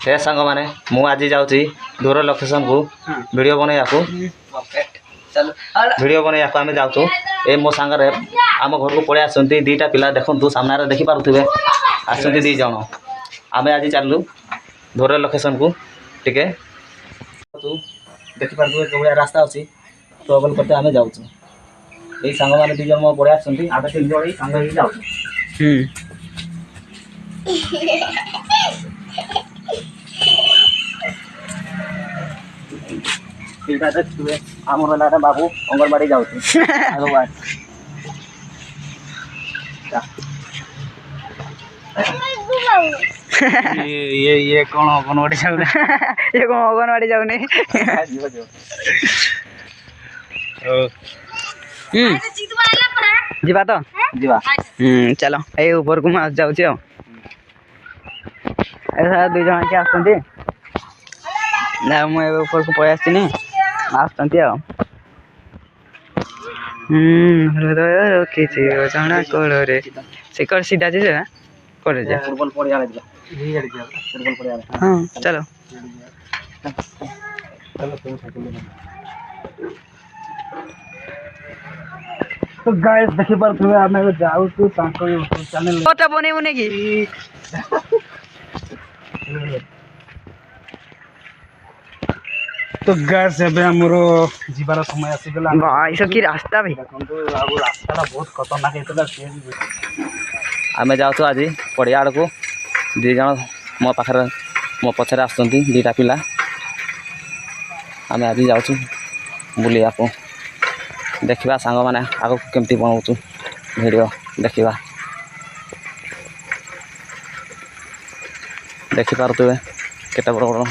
हे सांग माने मु आज जाऊँगी दूर लोकेशन को वीडियो बनैया को वीडियो बनैया को आम जाऊँ ए मो सांगे आम घर को पड़े आसती दीटा पिला देखु सामने देखी पारे आसती दी जन आम आज चलू दूर लोकेशन को टिके देखी पारे कौन रास्ता अच्छी ट्रबल करते आम जाऊँ ये सांग मैंने दी जन मो पड़े आसती आम 3 जन सांग जाऊँ देखिए आम बाबू अंगनवाड़ी जाऊँ ये कौन अंगनवाड़ी जाऊ ये कौन अंगनवाड़ी जाऊनी जीवा तो जीवा चलो ये ऊपर को मैं जाऊँ ऐसा 2 जन के आसती ना मुझे ऊपर को पड़े आसनी आसती हृदय किसी जना कोड़े से कर सीधा जे करे जा फुटबॉल पड़िया फुटबॉल पड़िया हाँ चलो तो गाइस देखि पारथुवे आमे जाऊ तू तांको यूट्यूब चैनल ओटा बने की तो गाइस एबे हमरो जीवार समय आसी गेला भाई सब की रास्ता भाई देखंतु आगु रास्ता बहुत खतरनाक हेतला से आमे जाऊ तो आज पड़िया आड़ को 2 जन मो पाखरे मो पछरे आसुंती 2टा पिला आमे आज जाऊ बुलिया को देखा सांग मैंने आग केमती बनाऊँ वीडियो देखा देखी पारे केते बड़ बड़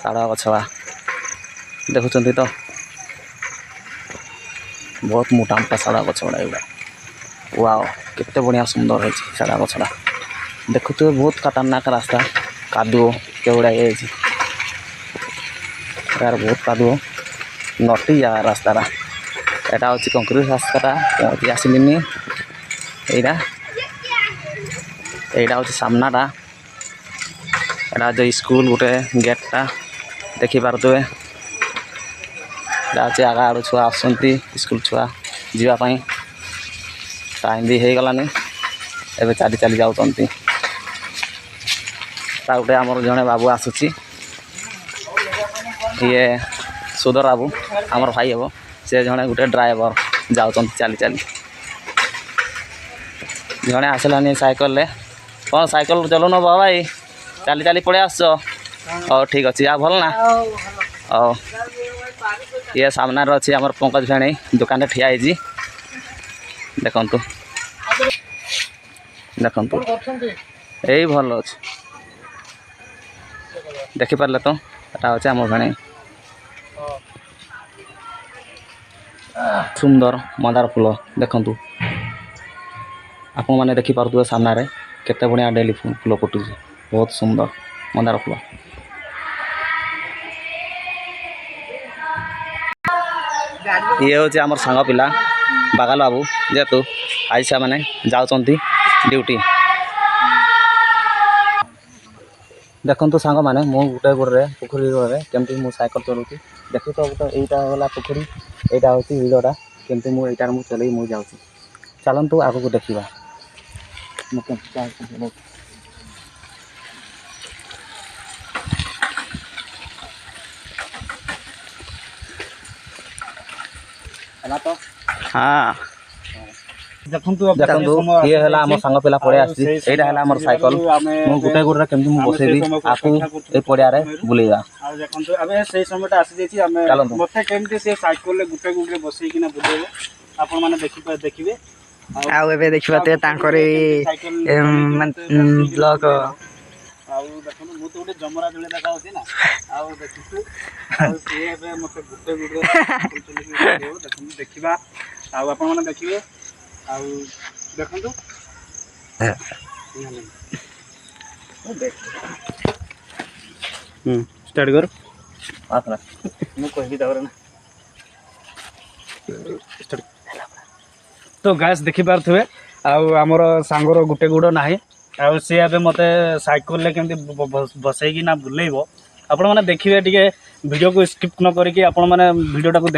शाड़ा गछवा देखुं तो बहुत मोटा मोटा शाड़ा गछड़ा एगुड़ा वाओ केते बढ़िया सुंदर है शाड़ा गछड़ा देखुए बहुत खतरनाक रास्ता कादुओ केवड़ा ये यार बहुत कादुओ नटी जा रास्ता एटा हूँ कंक्रीट रास्ता पहुँची आसलिनी यहाँ हूँ सामनाटा एटा जो स्कूल गोटे गेटा देखी पारे आगा आड़ छुआ आसती स्कूल छुआ जीवाई टाइम भी हो गलानी एवं चली चली जाऊँगी गोटे आमर जड़े बाबू आसूसी ये सुधर बाबू आमर भाई हे से जड़े गोटे ड्राइवर जाऊँ चली चली जड़े आसलानी साइकेल कौन साइकेल चलाउन भाई चली चली पड़े आस ठीक अच्छे आ भल ना औ ये सामने अच्छी आम पंकज भेणी दुकान ठिया देखु देखु यही भल अच्छे देखिपारे तो यहाँ हूँ आम भेणी सुंदर मंदार फूल देखु आपण मैंने देखिपारे सामने केते बढ़िया डेली फूल फुटू बहुत सुंदर मंदार फूल ये हूँ आम सांग पिला बागाल बाबू जेहेतु आज से मैंने जाऊँ ड्यूटी देखु सांग मैंने मु गोटे गोड़े पोखरी गोड़े केमती मु साइकेल चलाऊँ देखी तो गोटे यहाँ गला पोखरी यहाँ हूँ हिड़टा केमती मुझे मुझे चल मुझे जाऊँ चलतु आग को देखा तो हाँ देखु ये है आम सांग पिला पड़े आईटा है आम साइकेल मुझे गोटे गोटे केमती मुझे बसेबी आपको ये पड़िया बुलेगा से समय मत केमती से साइकेल गोटे गोटे बसईकिना बुलेब आपण मैंने देखिए आउ एबे देखिबा ते तांकरे ब्लॉग आउ देखो मु तो गोटे जमरा जळे देखा होती ना आउ देखितु आउ से एबे मते गुटे गुटे देखो देखिबा आउ आपण माने देखिबे आउ देखंतु स्टार्ट कर आसला मु कहबी तावर ना स्टार्ट तो गैस देखि पारथुवे आउ हमर सांगर गुटे गुड़ नाही ଆଉ ସେ ଏବେ ମୋତେ ସାଇକେଲରେ କେମିତି ବସେଇକି ନା ବୁଲେଇବ ଆପଣମାନେ ଦେଖିବେ ଟିକେ ଭିଡ଼ିଓକୁ ସ୍କିପ୍ ନ କରିକି ଆପଣମାନେ ଭିଡ଼ିଓଟାକୁ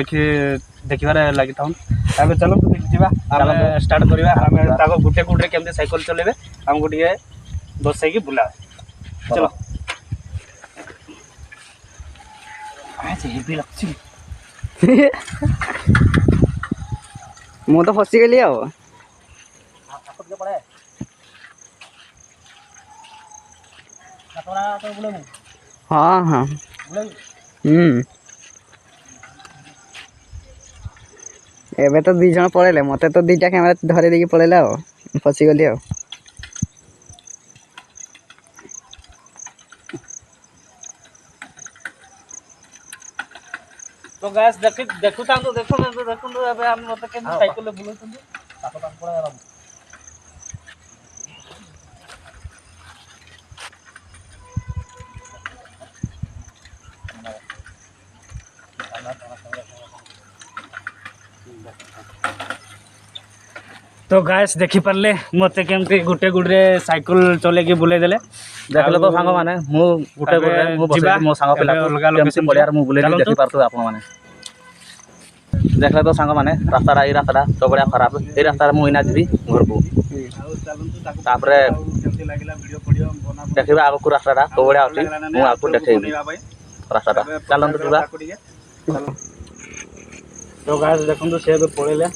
ଦେଖିବାରେ ଲାଗିଥାନ୍ତୁ। ଏବେ ଚାଲନ୍ତୁ ଯିବା ଆମେ ଷ୍ଟାର୍ଟ କରିବା ଆମେ ତାକୁ ଗୋଟେ ଗୁଟରେ କେମିତି ସାଇକେଲ ଚଲେଇବେ ଆମକୁ ଟିକେ ବସେଇକି ବୁଲା ଚଲ ମୁଁ ତ ଫସିଗଲି ଆଉ। ହଁ ହଁ ଏବେ ତ 2 ଜଣ ପଳେଇଲେ ମତେ ତ 2ଟା କ୍ୟାମେରା ଧରି ଦେଇକି ପଳେଇଲା ଆଉ ଫସିଗଲି ଆଉ। तो गैस देखु ଏବେ ଆମେ ମତେ କେମିତି ସାଇକେଲରେ ବୁଲଉଛନ୍ତି तो गैस देखि पारले मते केमती गुटे गुडरे साइकिल चलेकी बुले देले देखले तो सांग माने मु गुटे गुडरे मु बसे मो सांग पिला केमसी पडियार मु बुले देखि पारतो आपण माने देखले तो सांग माने रास्ता तो बड़ा खराब ए रास्ता मु इना जीवी घर को तापरे देखिबा आगु रास्ता तो बड़ा अछि मु आपको देखेबी रास्ता चलन तो तो गैस देखंतु से बे पळेले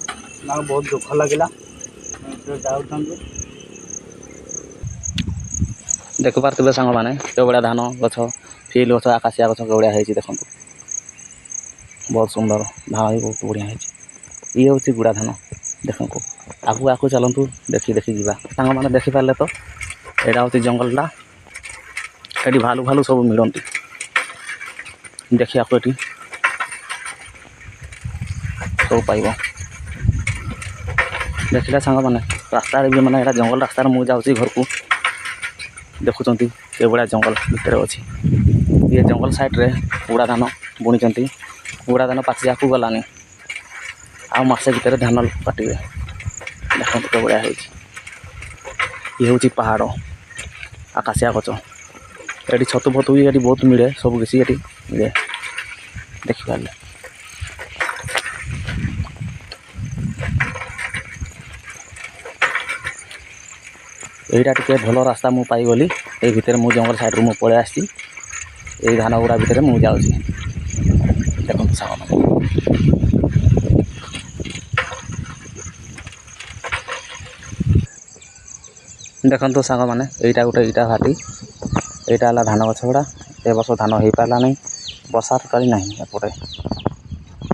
ना बहुत दुख लागिला देख पारे सांग मैंने के बड़ा धान गछ फिल गछ आकाशिया गछ के बड़ा है देखो बहुत सुंदर धान भी बहुत बढ़िया है ये हूँ गुड़ा धान देखो आगू आगू चलतु देखी देखी जा सांग मैंने देखिपारे तो यहाँ हूँ जंगलटा ये भालू भालू सब मिलती देखिया ये सब पाइब देखिला सांग मैंने रास्ता भी मैंने यहाँ जंगल रास्तार मुझे जाऊँगी घर को देखुं ये बड़ा जंगल भितर अच्छी ये जंगल साइड्रे उड़ा धान बुणी उड़ा धान पाची आकू गलानी आ मसे भितर धान काटे देखते तो बढ़िया ये हूँ पहाड़ आकाशिया गच ये छतु फतु भी ये बहुत मिले सब किसी ये मिले देखिपारे यहीटा टे भल रास्ता मु पाईगली ये भितर मु जंगल साइड रु पलि आसी ये धान गुड़ा भितर मु जाऊँगी देखो सांग देखो सांग मैंने यहीटा गोटे इटा भाटी यहाँ है धान गछ गुड़ा ए वर्ष धान हो पारा नहीं वर्षा टोटाली ना एपटे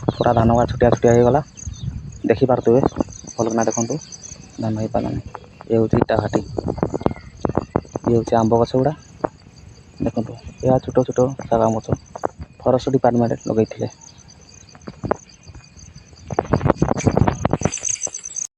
पूरा धान गुड़ा छुटिया छुटिया हो गला देखिपारे भलकिना देखु धान हो पारा नहीं ये हूँ इटा भाटी ये हूँ आंब गछ गुड़ा देखो यह छोट छोट शागा गछ फरेस्ट डिपार्टमेंट लगे